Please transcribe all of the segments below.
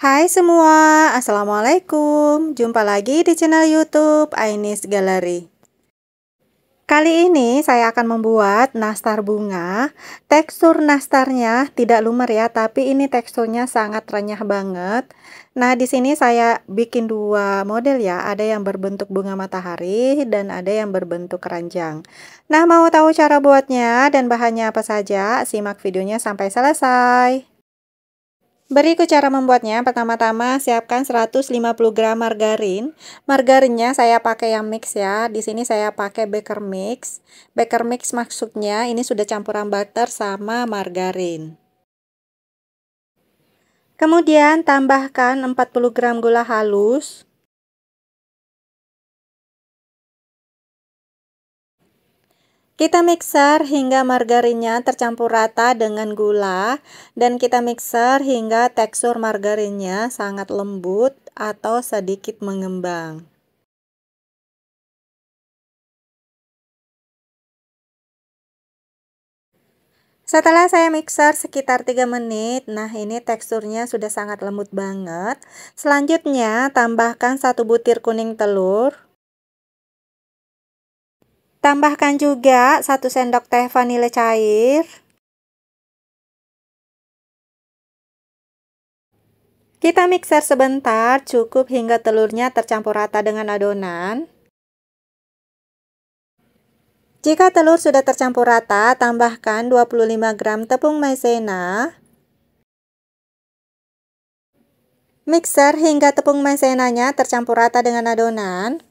Hai semua, Assalamualaikum. Jumpa lagi di channel YouTube Ainis Gallery. Kali ini saya akan membuat nastar bunga. Tekstur nastarnya tidak lumer ya, tapi ini teksturnya sangat renyah banget. Nah, di sini saya bikin dua model ya, ada yang berbentuk bunga matahari dan ada yang berbentuk keranjang. Nah, mau tahu cara buatnya dan bahannya apa saja? Simak videonya sampai selesai. Berikut cara membuatnya. Pertama-tama siapkan 150 gram margarin. Margarinnya saya pakai yang mix ya. Di sini saya pakai baker mix. Baker mix maksudnya ini sudah campuran butter sama margarin. Kemudian tambahkan 40 gram gula halus. Kita mixer hingga margarinnya tercampur rata dengan gula dan kita mixer hingga tekstur margarinnya sangat lembut atau sedikit mengembang. Setelah saya mixer sekitar 3 menit, nah ini teksturnya sudah sangat lembut banget. Selanjutnya tambahkan 1 butir kuning telur. Tambahkan juga 1 sendok teh vanila cair. Kita mixer sebentar, cukup hingga telurnya tercampur rata dengan adonan. Jika telur sudah tercampur rata, tambahkan 25 gram tepung maizena. Mixer hingga tepung maizenanya tercampur rata dengan adonan.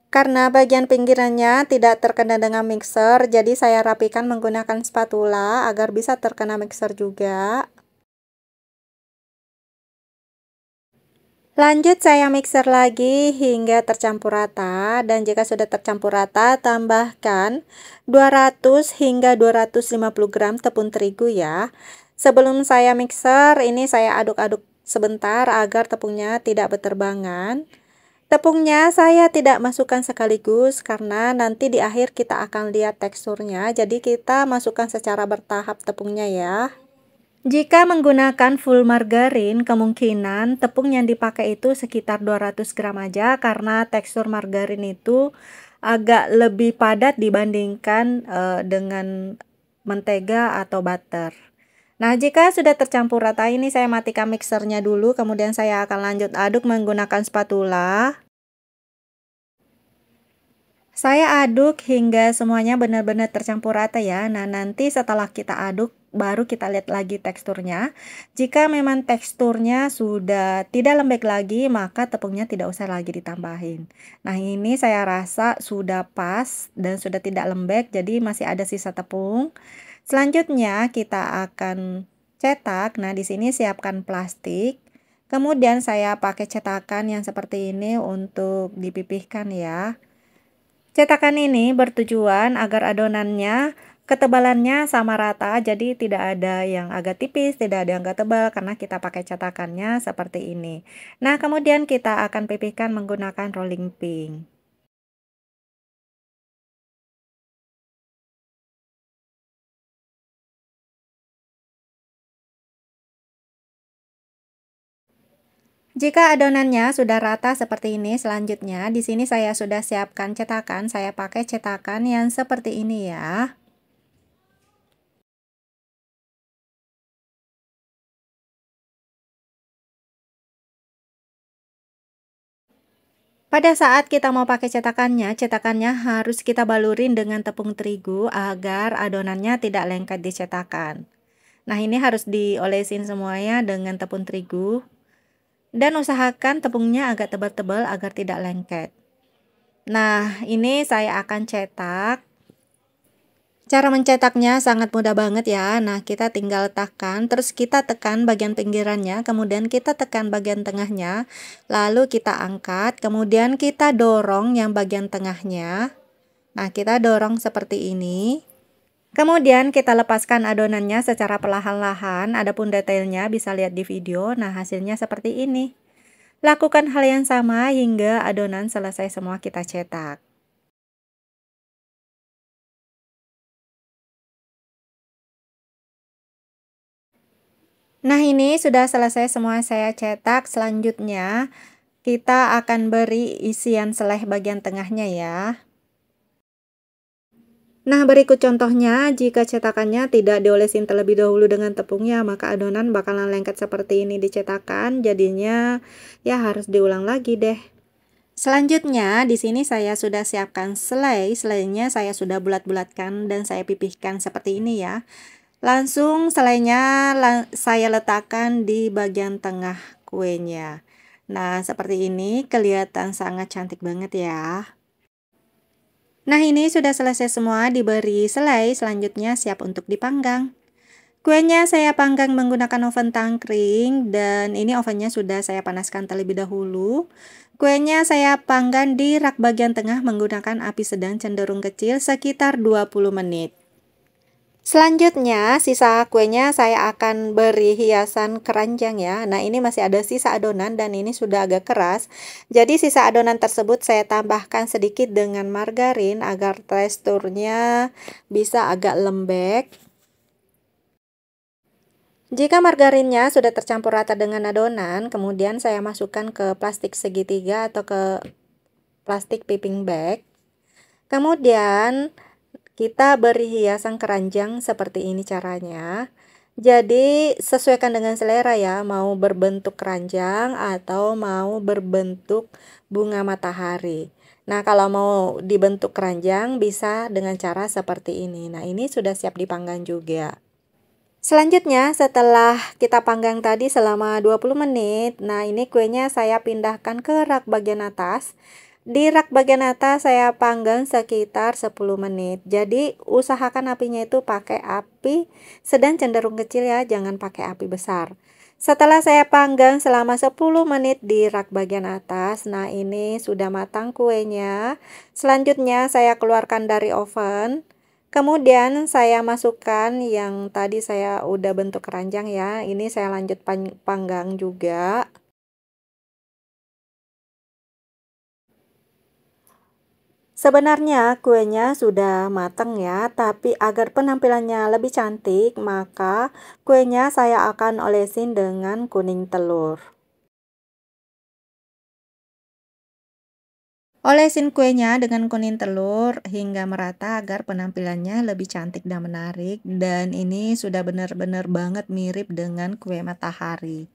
Karena bagian pinggirannya tidak terkena dengan mixer, jadi saya rapikan menggunakan spatula agar bisa terkena mixer juga. Lanjut saya mixer lagi hingga tercampur rata, dan jika sudah tercampur rata, tambahkan 200 hingga 250 gram tepung terigu ya. Sebelum saya mixer, ini saya aduk-aduk sebentar agar tepungnya tidak berterbangan. Tepungnya saya tidak masukkan sekaligus karena nanti di akhir kita akan lihat teksturnya, jadi kita masukkan secara bertahap tepungnya ya. Jika menggunakan full margarin, kemungkinan tepung yang dipakai itu sekitar 200 gram aja karena tekstur margarin itu agak lebih padat dibandingkan dengan mentega atau butter. Nah, jika sudah tercampur rata ini saya matikan mixernya dulu, kemudian saya akan lanjut aduk menggunakan spatula. Saya aduk hingga semuanya benar-benar tercampur rata ya. Nah, nanti setelah kita aduk, baru kita lihat lagi teksturnya. Jika memang teksturnya sudah tidak lembek lagi, maka tepungnya tidak usah lagi ditambahin. Nah, ini saya rasa sudah pas dan sudah tidak lembek, jadi masih ada sisa tepung. Selanjutnya kita akan cetak. Nah, di sini siapkan plastik. Kemudian saya pakai cetakan yang seperti ini untuk dipipihkan ya. Cetakan ini bertujuan agar adonannya ketebalannya sama rata, jadi tidak ada yang agak tipis, tidak ada yang agak tebal karena kita pakai cetakannya seperti ini. Nah, kemudian kita akan pipihkan menggunakan rolling pin. Jika adonannya sudah rata seperti ini, selanjutnya di sini saya sudah siapkan cetakan. Saya pakai cetakan yang seperti ini ya. Pada saat kita mau pakai cetakannya, cetakannya harus kita balurin dengan tepung terigu agar adonannya tidak lengket di cetakan. Nah, ini harus diolesin semuanya dengan tepung terigu. Dan usahakan tepungnya agak tebal-tebal agar tidak lengket. Nah, ini saya akan cetak. Cara mencetaknya sangat mudah banget ya. Nah, kita tinggal tekan, terus kita tekan bagian pinggirannya, kemudian kita tekan bagian tengahnya, lalu kita angkat, kemudian kita dorong yang bagian tengahnya. Nah, kita dorong seperti ini. Kemudian kita lepaskan adonannya secara perlahan-lahan, adapun detailnya bisa lihat di video. Nah, hasilnya seperti ini. Lakukan hal yang sama hingga adonan selesai semua kita cetak. Nah, ini sudah selesai semua saya cetak. Selanjutnya, kita akan beri isian selai bagian tengahnya ya. Nah, berikut contohnya, jika cetakannya tidak diolesin terlebih dahulu dengan tepungnya, maka adonan bakalan lengket seperti ini di cetakan, jadinya ya harus diulang lagi deh. Selanjutnya, di sini saya sudah siapkan selai. Selainya saya sudah bulat-bulatkan dan saya pipihkan seperti ini ya. Langsung selainya saya letakkan di bagian tengah kuenya. Nah, seperti ini kelihatan sangat cantik banget ya. Nah, ini sudah selesai semua diberi selai, selanjutnya siap untuk dipanggang. Kuenya saya panggang menggunakan oven tangkring dan ini ovennya sudah saya panaskan terlebih dahulu. Kuenya saya panggang di rak bagian tengah menggunakan api sedang cenderung kecil sekitar 20 menit. Selanjutnya, sisa kuenya saya akan beri hiasan keranjang ya. Nah, ini masih ada sisa adonan dan ini sudah agak keras. Jadi, sisa adonan tersebut saya tambahkan sedikit dengan margarin agar teksturnya bisa agak lembek. Jika margarinnya sudah tercampur rata dengan adonan, kemudian saya masukkan ke plastik segitiga atau ke plastik piping bag. Kemudian kita beri hiasan keranjang seperti ini caranya. Jadi sesuaikan dengan selera ya, mau berbentuk keranjang atau mau berbentuk bunga matahari. Nah, kalau mau dibentuk keranjang bisa dengan cara seperti ini. Nah, ini sudah siap dipanggang juga. Selanjutnya, setelah kita panggang tadi selama 20 menit, nah ini kuenya saya pindahkan ke rak bagian atas. Di rak bagian atas saya panggang sekitar 10 menit. Jadi, usahakan apinya itu pakai api sedang cenderung kecil ya, jangan pakai api besar. Setelah saya panggang selama 10 menit di rak bagian atas, nah ini sudah matang kuenya. Selanjutnya saya keluarkan dari oven. Kemudian saya masukkan yang tadi saya udah bentuk keranjang ya. Ini saya lanjut panggang juga. Sebenarnya kuenya sudah matang ya, tapi agar penampilannya lebih cantik, maka kuenya saya akan olesin dengan kuning telur. Olesin kuenya dengan kuning telur hingga merata agar penampilannya lebih cantik dan menarik. Dan ini sudah benar-benar banget mirip dengan kue matahari.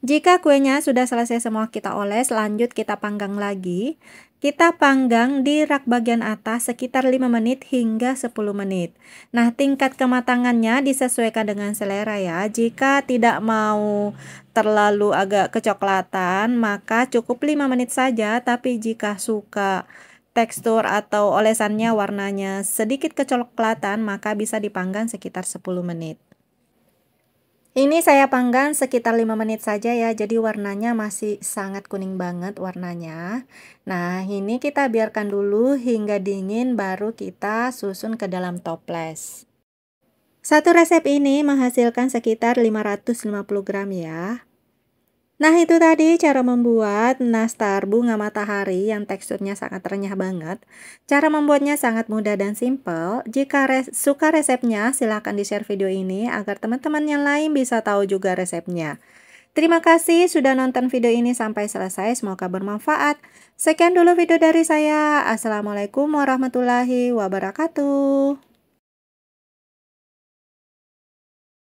Jika kuenya sudah selesai semua kita oles, lanjut kita panggang lagi. Kita panggang di rak bagian atas sekitar 5 menit hingga 10 menit. Nah, tingkat kematangannya disesuaikan dengan selera ya. Jika tidak mau terlalu agak kecoklatan, maka cukup 5 menit saja. Tapi jika suka tekstur atau olesannya warnanya sedikit kecoklatan, maka bisa dipanggang sekitar 10 menit. Ini saya panggang sekitar 5 menit saja ya, jadi warnanya masih sangat kuning banget warnanya. Nah, ini kita biarkan dulu hingga dingin baru kita susun ke dalam toples. Satu resep ini menghasilkan sekitar 550 gram ya. Nah, itu tadi cara membuat nastar bunga matahari yang teksturnya sangat renyah banget. Cara membuatnya sangat mudah dan simple. Jika suka resepnya, silahkan di-share video ini agar teman-teman yang lain bisa tahu juga resepnya. Terima kasih sudah nonton video ini sampai selesai, semoga bermanfaat. Sekian dulu video dari saya. Assalamualaikum warahmatullahi wabarakatuh.